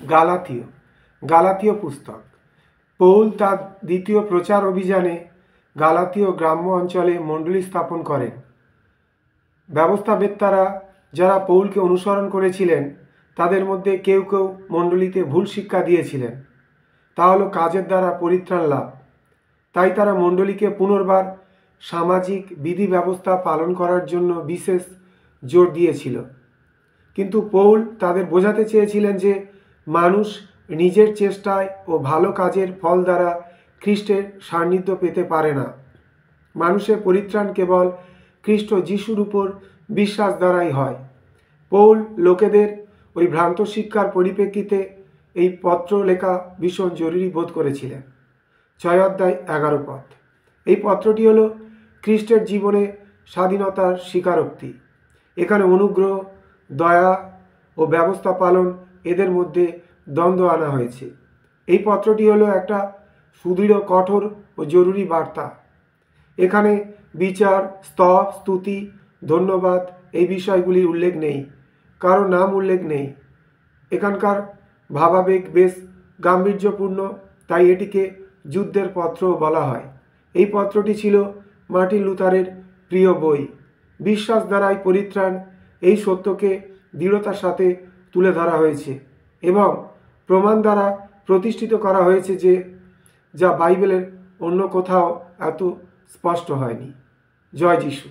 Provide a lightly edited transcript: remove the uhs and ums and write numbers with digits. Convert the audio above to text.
গালাথীয় গালাথীয় পুস্তক। পৌল তার দ্বিতীয় প্রচার অভিযানে গালাথীয় গ্রাম্য অঞ্চলে মণ্ডলী স্থাপন করেন। ব্যবস্থাবেত্তারা যারা পৌলকে অনুসরণ করেছিলেন তাদের মধ্যে কেউ কেউ মণ্ডলীতে ভুল শিক্ষা দিয়েছিলেন। তা হলো কাজের দ্বারা পরিত্রাণ লাভ। তাই তারা মণ্ডলীকে পুনর্বার সামাজিক বিধি ব্যবস্থা পালন করার জন্য বিশেষ জোর দিয়েছিল। কিন্তু পৌল তাদের বোঝাতে চেয়েছিলেন যে মানুষ নিজের চেষ্টায় ও ভালো কাজের ফল দ্বারা খ্রিস্টের সান্নিধ্য পেতে পারে না। মানুষের পরিত্রাণ কেবল খ্রিস্ট যিশুর উপর বিশ্বাস দ্বারাই হয়। পৌল লোকেদের ওই ভ্রান্ত শিক্ষার পরিপ্রেক্ষিতে এই পত্র লেখা ভীষণ জরুরি বোধ করেছিলেন। 6 অধ্যায় 11 পদ। এই পত্রটি হলো খ্রিস্টের জীবনে স্বাধীনতার স্বীকারোক্তি। এখানে অনুগ্রহ, দয়া ও ব্যবস্থা পালন এদের মধ্যে দ্বন্দ্ব আনা হয়েছে। এই পত্রটি হলো একটা সুদৃঢ়, কঠোর ও জরুরি বার্তা। এখানে বিচার, স্তব, স্তুতি, ধন্যবাদ এই বিষয়গুলির উল্লেখ নেই, কারো নাম উল্লেখ নেই। এখানকার ভাবাবেগ বেশ গাম্ভীর্যপূর্ণ, তাই এটিকে যুদ্ধের পত্র বলা হয়। এই পত্রটি ছিল মার্টিন লুথারের প্রিয় বই। বিশ্বাস দ্বারাই পরিত্রাণ এই সত্যকে দৃঢ়তার সাথে তুলে ধরা হয়েছে এবং প্রমাণ দ্বারা প্রতিষ্ঠিত করা হয়েছে, যে যা বাইবেলের অন্য কোথাও এত স্পষ্ট হয়নি। জয় যিশু।